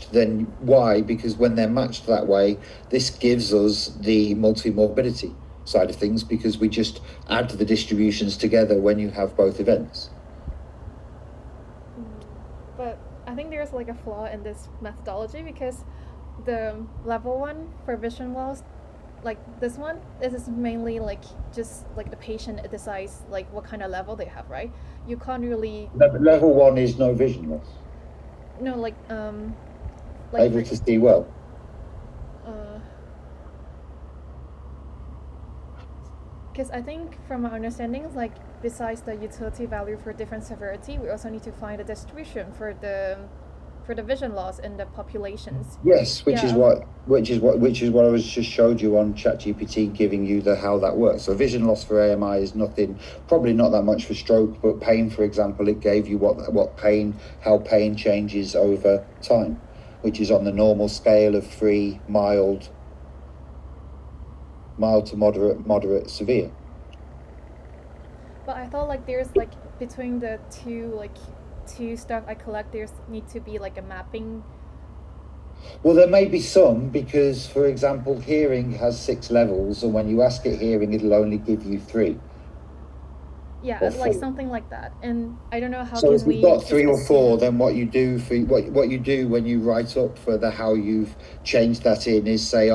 matched, then why? Because when they're matched that way, this gives us the multi-morbidity side of things, because we just add the distributions together when you have both events. But I think there's like a flaw in this methodology because the level one for vision loss, like this one, this is mainly like just like the patient decides like what kind of level they have, right? You can't really Level one is no vision loss, no like able to see well. uh because I think from our understanding, like besides the utility value for different severity, we also need to find a distribution for the vision loss in the populations. Yes, Yeah. which is what I was just showed you on ChatGPT, giving you the how that works. So vision loss for AMI is nothing, probably not that much for stroke, but pain, for example, it gave you how pain changes over time, which is on the normal scale of 3, mild to moderate, severe. But I thought like there's like between the two stuff I collect, there's need to be like a mapping. Well, there may be some, because, for example, hearing has 6 levels, and when you ask it hearing, it'll only give you 3 Yeah, or like 4. something like that. And I don't know how So can if you've we got just 3 or 4, assume. then what you do for what you do when you write up for the how you've changed that in is say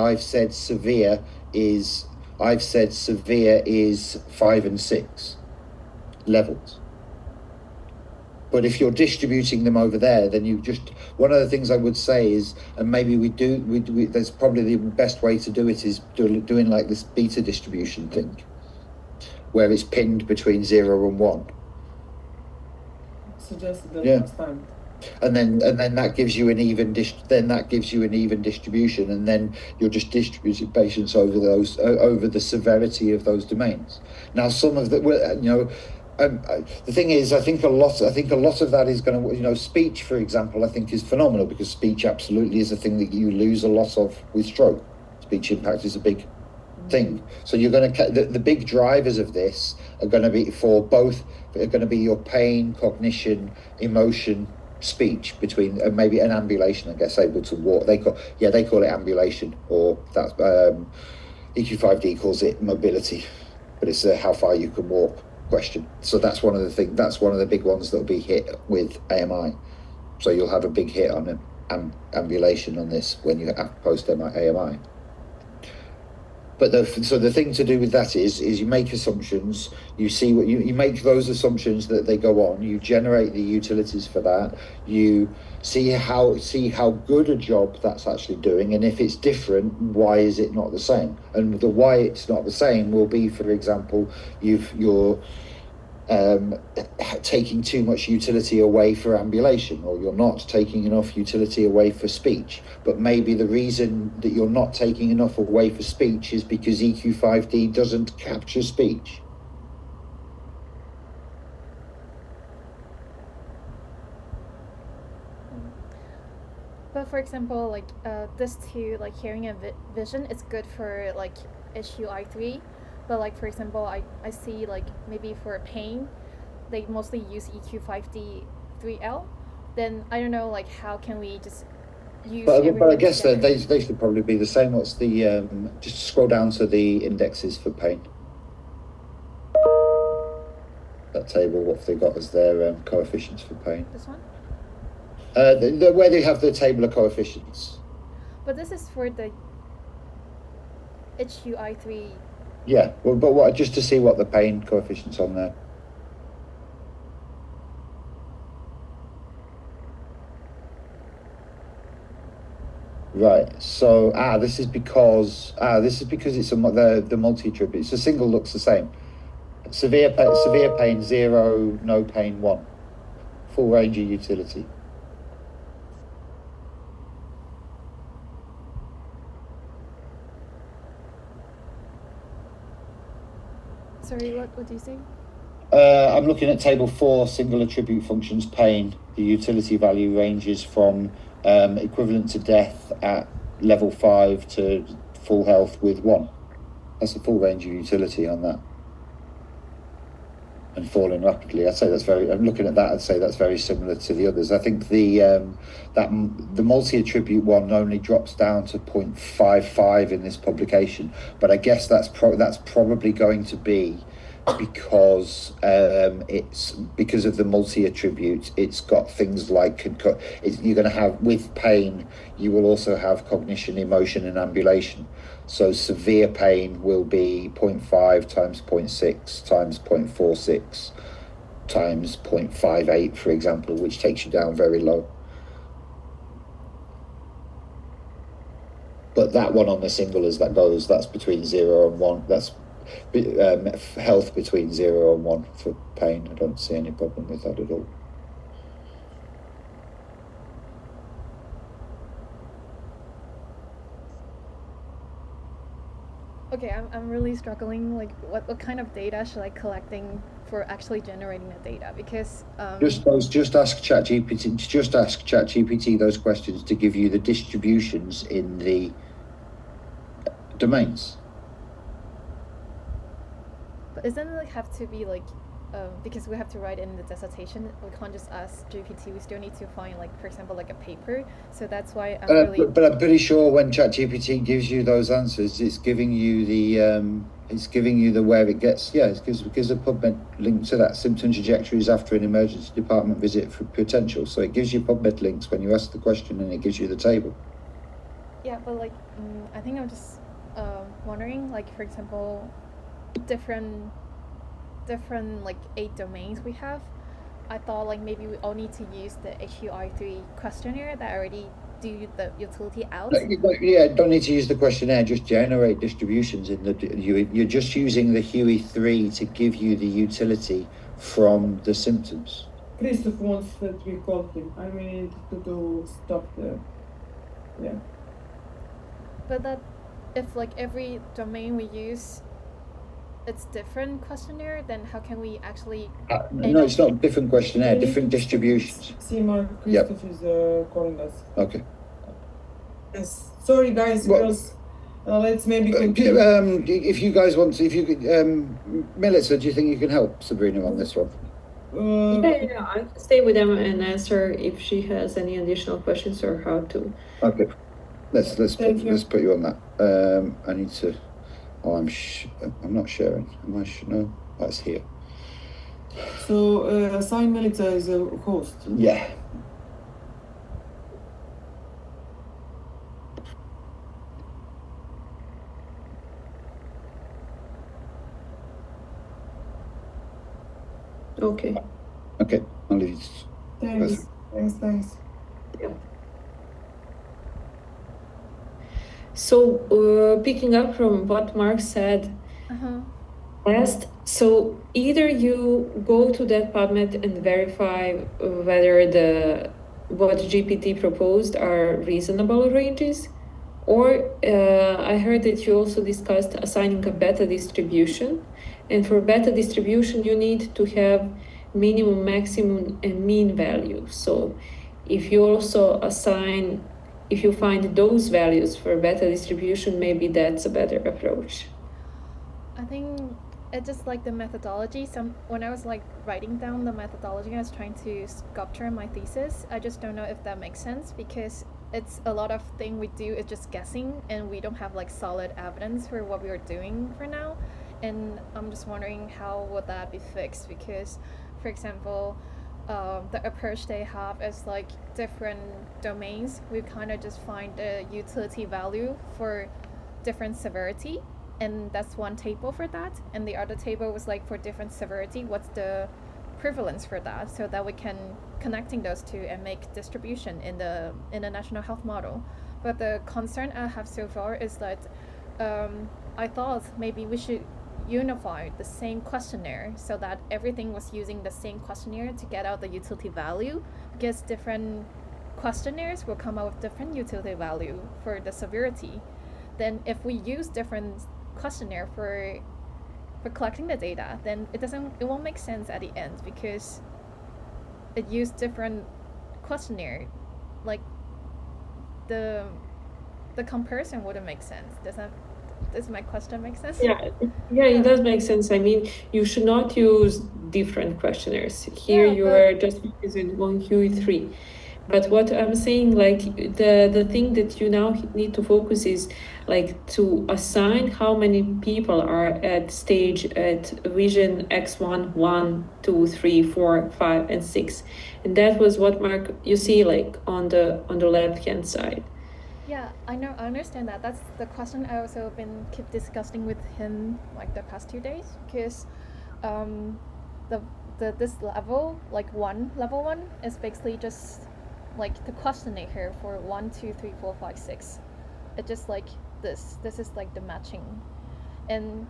is I've said severe is 5 and 6 levels. But if you're distributing them over there, then you just, one of the things I would say is, and maybe there's probably the best way to do it is doing like this beta distribution thing, where it's pinned between 0 and 1. Suggested that Yeah. last time. And then that gives you an even distribution, and then you're just distributing patients over the severity of those domains. Now, some of the the thing is, I think a lot of that is going to, speech, for example, I think is phenomenal, because speech absolutely is a thing that you lose a lot of with stroke. Speech impact is a big thing. So you're going to the big drivers of this are going to be your pain, cognition, emotion, speech, between maybe an ambulation, I guess, able to walk. They call it ambulation, or that's EQ5D calls it mobility, but it's how far you can walk question. So that's one of the big ones that'll be hit with AMI. So you'll have a big hit on ambulation on this when you have post AMI. But the thing to do with that is you make assumptions. You see what you make those assumptions that they go on. You generate the utilities for that. You see how good a job that's actually doing, and if it's different, why is it not the same? And the why it's not the same will be, for example, you're taking too much utility away for ambulation, or you're not taking enough utility away for speech. But maybe the reason that you're not taking enough away for speech is because EQ5D doesn't capture speech. But for example, like this two, like hearing and vision, it's good for like issue I3. But like for example, I see like maybe for pain, they mostly use EQ5D 3L. Then I don't know like how can we just use But I guess that together? they should probably be the same. What's the just scroll down to the indexes for pain. That table, what have they got as their coefficients for pain? This one. Where they have the table of coefficients. But this is for the issue I3. Yeah, well, but what, just to see what the pain coefficients on there. Right. So this is because it's the multi-attribute. So single looks the same. Severe pain 0, no pain 1. Full range of utility. Sorry, what do you say? I'm looking at table 4, single attribute functions pain. The utility value ranges from equivalent to death at level 5 to full health with 1. That's the full range of utility on that. and falling rapidly. I'd say that's I'm looking at that, I'd say that's very similar to the others. I think the multi-attribute one only drops down to 0.55 in this publication, but I guess that's probably going to be because it's because of the multi-attribute. It's got things like you're going to have, with pain, you will also have cognition, emotion, and ambulation. So severe pain will be 0.5 times 0.6 times 0.46 times 0.58, for example, which takes you down very low. But that one on the single as that goes, that's between 0 and 1. That's health between 0 and 1 for pain. I don't see any problem with that at all. Okay, I'm really struggling. Like, what kind of data should I collecting for actually generating the data? Because just ask ChatGPT. Just ask ChatGPT those questions to give you the distributions in the domains. But isn't it have to be like, because we have to write in the dissertation, we can't just ask GPT. We still need to find, like, for example, like a paper. So that's why I'm really. But I'm pretty sure when ChatGPT gives you those answers, it's giving you the where it gets. Yeah, because a PubMed link to that, symptom trajectories after an emergency department visit for potential. So it gives you PubMed links when you ask the question, and it gives you the table. Yeah, but like, I think I'm just wondering, like, for example, different like 8 domains we have. I thought like maybe we all need to use the HUI3 questionnaire that already do the utility out. Yeah, don't need to use the questionnaire. Just generate distributions in the. You're just using the HUI3 to give you the utility from the symptoms. Christoph wants that we call him. I mean to stop the. Yeah. But that, if like every domain we use, it's different questionnaire, then how can we actually? No, it's not different questionnaire, different distributions. Simon, Christoph is calling us. Okay. Yes. Sorry, guys, girls. Let's maybe continue. If you guys want to, if you could, Melissa, do you think you can help Sabrina on this one? Yeah, I can stay with them and answer if she has any additional questions or how to. Okay. Let's put you on that. I need to. Oh, I'm not sharing. Am I? No, that's here. So assign Melissa as a host. Yeah. Okay. Okay. I'll leave it. Thanks. Yeah. So picking up from what Mark said last, so either you go to that PubMed and verify whether what GPT proposed are reasonable ranges, or I heard that you also discussed assigning a beta distribution, and for beta distribution you need to have minimum, maximum, and mean value. So if you also assign, if you find those values for beta distribution, maybe that's a better approach. I think it's just like the methodology. When I was like writing down the methodology, I was trying to sculpture my thesis. I just don't know if that makes sense, because it's a lot of thing we do is just guessing, and we don't have like solid evidence for what we are doing for now. And I'm just wondering how would that be fixed, because, for example, the approach they have is like different domains. We kind of just find a utility value for different severity, and that's one table for that. And the other table was like for different severity, what's the prevalence for that, so that we can connecting those two and make distribution in the national health model. But the concern I have so far is that I thought maybe we should unify the same questionnaire so that everything was using the same questionnaire to get out the utility value, because different questionnaires will come out with different utility value for the severity. Then if we use different questionnaire for collecting the data, then it won't make sense at the end, because it used different questionnaire. Like the comparison wouldn't make sense. Does my question make sense? Yeah, it does make sense. I mean, you should not use different questionnaires. Here Yeah, you but are just using one Huey3. But what I'm saying, like the thing that you now need to focus is like to assign how many people are at stage at vision X1, 1, 2, 3, 4, 5, and 6. And that was what Mark you see like on the left hand side. yeah, I know, I understand that. That's the question I also been keep discussing with him like the past 2 days, because um, the this level like level one is basically just like the questionnaire for 1, 2, 3, 4, 5, 6. It just like this. This is like the matching, and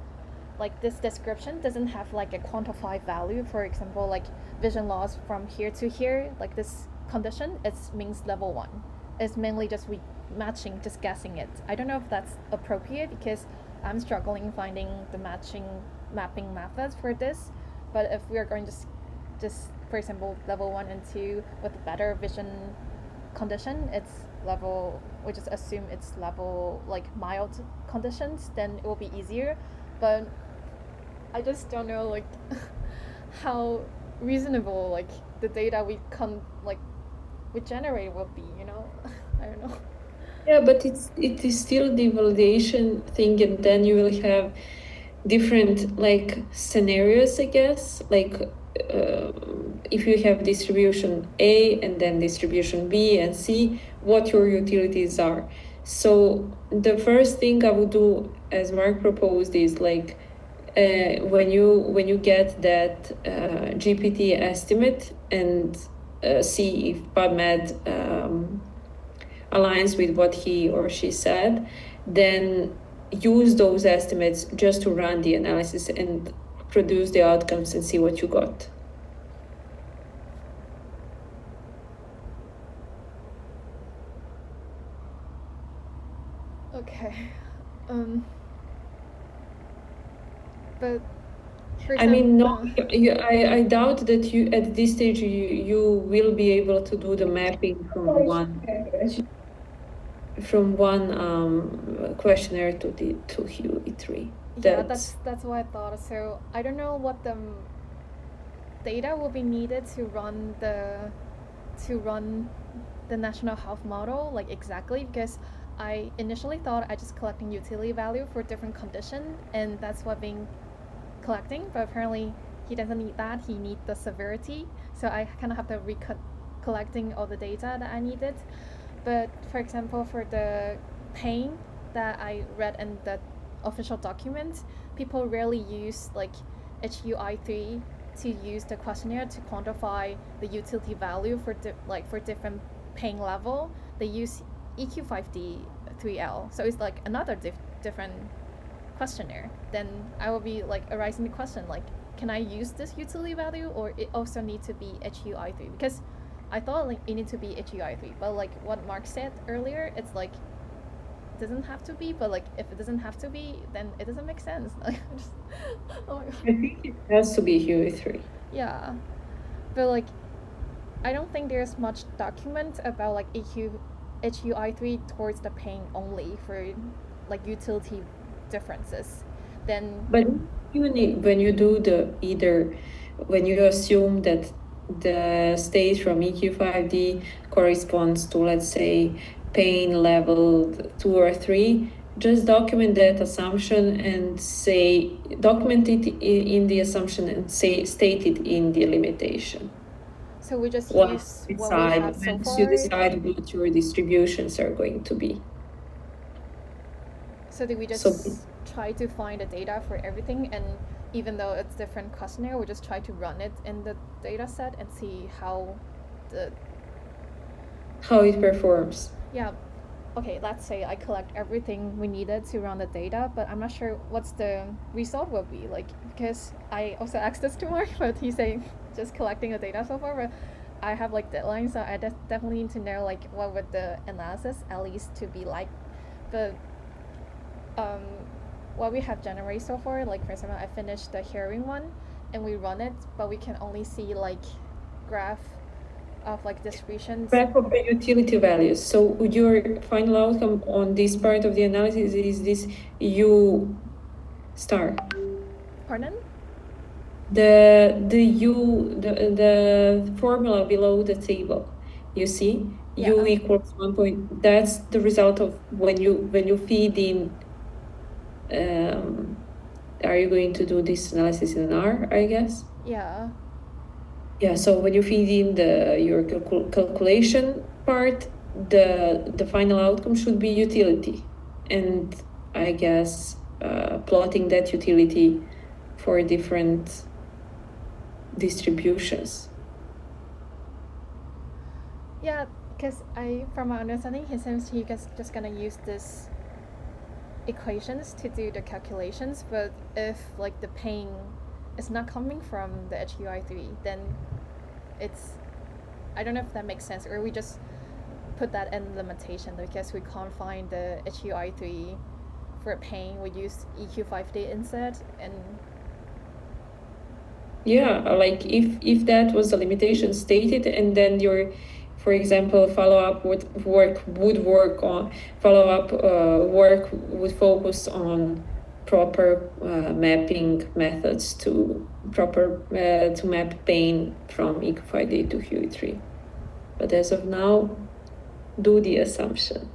like this description doesn't have like a quantified value. For example, like vision loss from here to here, like this condition, it means level one. It's mainly just matching, just guessing it. I don't know if that's appropriate because I'm struggling finding the mapping methods for this. But if we are going to just for example level 1 and 2 with better vision condition, it's level, we just assume it's level like mild conditions, then it will be easier. But I just don't know like how reasonable like the data we generate will be, you know. I don't know. Yeah, but it is still the validation thing, and then you will have different like scenarios, I guess. Like if you have distribution A and then distribution B and C, what your utilities are. So the first thing I would do, as Mark proposed, is like when you get that GPT estimate and see if PubMed aligns with what he or she said, then use those estimates just to run the analysis and produce the outcomes and see what you got. Okay. But for I mean, example, no, I doubt that you at this stage you will be able to do the mapping from one questionnaire to Huey3. yeah, that's what I thought. So I don't know what the data will be needed to run the national health model like exactly, because I initially thought I just collecting utility value for different condition, and that's what being collecting. But apparently he doesn't need that. He need the severity. So I kind of have to collecting all the data that I needed. But for example, for the pain that I read in the official document, people rarely use like HUI3 to use the questionnaire to quantify the utility value for for different pain level. They use EQ5D3L, so it's like another different questionnaire. Then I will be like arising the question like, can I use this utility value, or it also need to be HUI3? Because I thought like it need to be HUI3, but like what Mark said earlier, it's like it doesn't have to be. But like if it doesn't have to be, then it doesn't make sense. Like, oh my god. I think it has to be Huey3. Yeah, but like I don't think there's much document about like HUI3 towards the pain only for like utility differences. Then But you need, when you do when you assume that the stage from EQ5D corresponds to, let's say, pain level 2 or 3, just document that assumption and document it in the assumption and state it in the limitation. So we just use what we have so far. You decide what your distributions are going to be. So do we just try to find the data for everything, and even though it's different questionnaire, we just try to run it in the data set and see how it performs. Yeah. Okay, let's say I collect everything we needed to run the data, but I'm not sure what's the result will be, like, because I also asked this to Mark, but he's saying just collecting the data so far, but I have like deadlines, so I definitely need to know like what would the analysis at least to be like. But what we have generated so far, like for example, I finished the hearing one and we run it, but we can only see like graph of like distributions. Track of the utility values. So your final outcome on this part of the analysis is this U star. Pardon? The formula below the table, you see, Yeah. U equals 1 point. That's the result of when you feed in. Are you going to do this analysis in R, I guess? Yeah. Yeah, so when you feed in your calculation part, the final outcome should be utility. And I guess plotting that utility for different distributions. Yeah, because from my understanding, he seems he just gonna use this equations to do the calculations, but if like the pain is not coming from the HUI3, then it's, I don't know if that makes sense, or we just put that in limitation because we can't find the HUI3 for pain, we use EQ5D instead. And yeah, like if that was a limitation stated, and then your, for example, follow-up work would focus on proper mapping methods to map pain from EQ5D to HUI3. But as of now, do the assumption.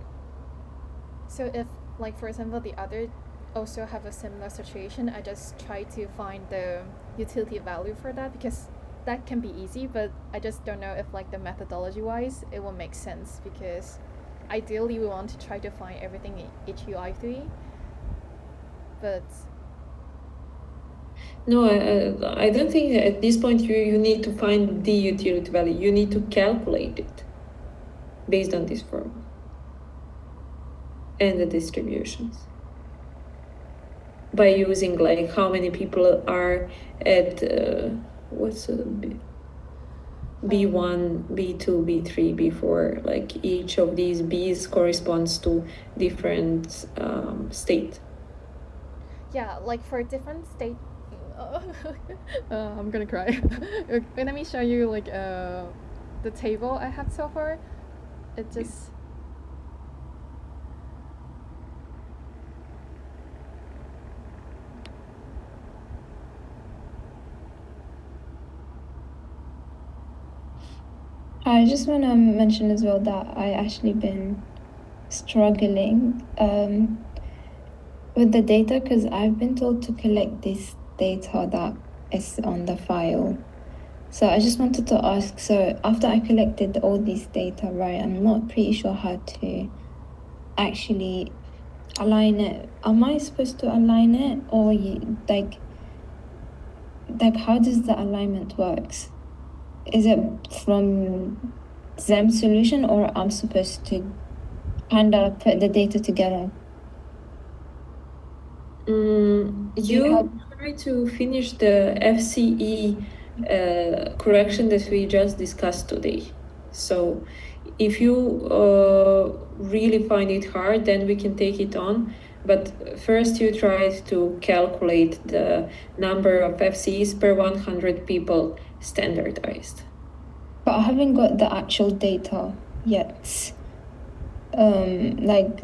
So if, like for example, the other also have a similar situation, I just try to find the utility value for that, because that can be easy, but I just don't know if like the methodology wise it will make sense, because ideally we want to try to find everything in HUI3, but no, I don't think at this point you need to find the utility value. You need to calculate it based on this formula and the distributions by using like how many people are at B1, B2, B3, B4, like each of these B's corresponds to different state. Yeah, like for different state. I'm gonna cry. Let me show you like the table I have so far. It just. I just want to mention as well that I actually been struggling with the data, because I've been told to collect this data that is on the file. So I just wanted to ask, so after I collected all these data, right, I'm not pretty sure how to actually align it. Am I supposed to align it, or like how does the alignment works? Is it from XAMPP solution, or I'm supposed to kind of put the data together? You try to finish the FCE correction that we just discussed today. So if you really find it hard, then we can take it on. But first you try to calculate the number of FCEs per 100 people standardized. But I haven't got the actual data yet. Like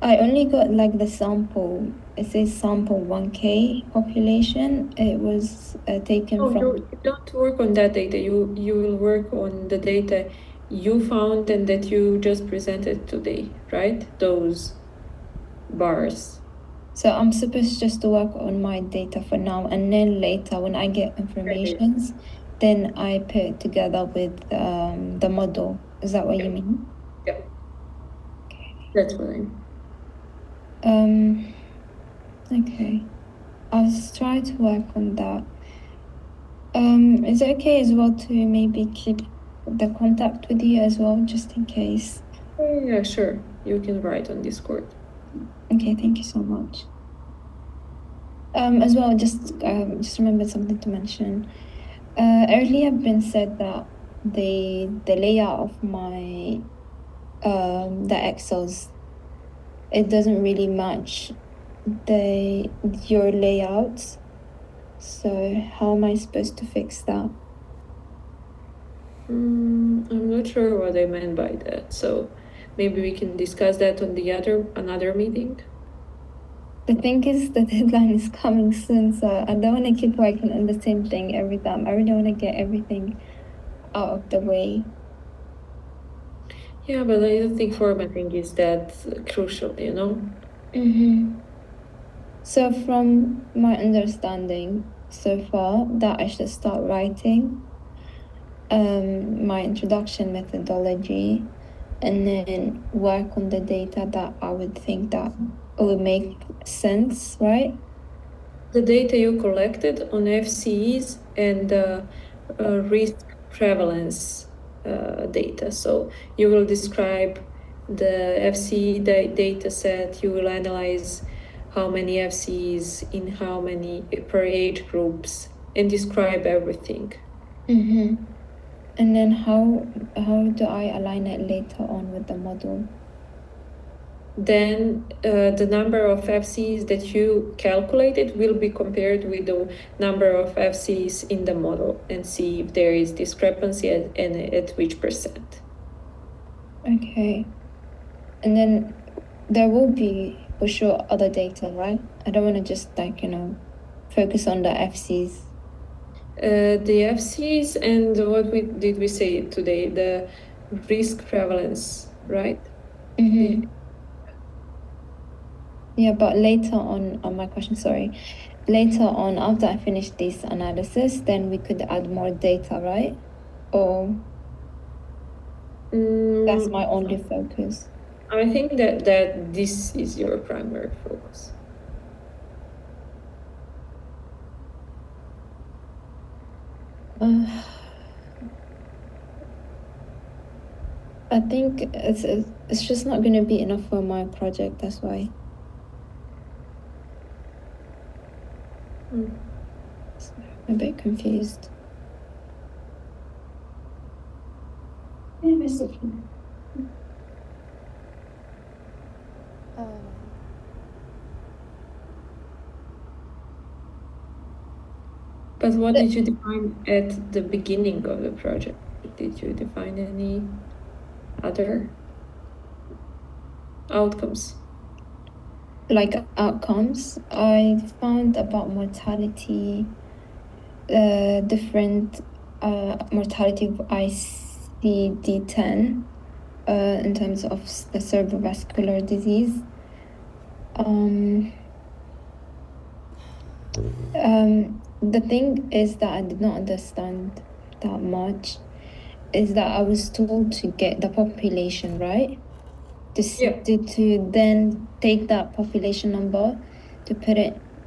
I only got like the sample. It says sample 1K population. It was taken from. You don't work on that data. You will work on the data you found and that you just presented today, right? Those bars. So I'm supposed just to work on my data for now, and then later when I get informations, then I put it together with the model. Is that what you mean? Yeah. Okay. That's what I mean. Okay. I'll try to work on that. Is it okay as well to maybe keep the contact with you as well, just in case? Yeah, sure. You can write on Discord. Okay, thank you so much. As well, just remembered something to mention. Earlier been said that the layout of my the Excels, it doesn't really match your layouts. So how am I supposed to fix that? I'm not sure what I meant by that. So maybe we can discuss that on another meeting. The thing is, the deadline is coming soon, so I don't want to keep working on the same thing every time. I really want to get everything out of the way. Yeah, but I don't think formatting is that crucial, you know? So from my understanding so far, that I should start writing my introduction methodology and then work on the data that I would think that would make sense, right? The data you collected on FCEs and risk prevalence data. So you will describe the FCE data set, you will analyze how many FCEs in how many per age groups and describe everything. And then how do I align it later on with the model? Then the number of FCs that you calculated will be compared with the number of FCs in the model and see if there is discrepancy and at which percent. Okay. And then there will be for sure other data, right? I don't want to just focus on the FCs. The FCs and what did we say today? The risk prevalence, right? Yeah, but later on my question, sorry. Later on, after I finish this analysis, then we could add more data, right? Or that's my only focus. I think that this is your primary focus. I think it's just not going to be enough for my project. That's why. I'm a bit confused. But what did you define at the beginning of the project? Did you define any other outcomes? Like outcomes, I found about mortality, different mortality of ICD-10 in terms of the cerebrovascular disease. The thing is that I did not understand that much is that I was told to get the population, right? To then take that population number to put it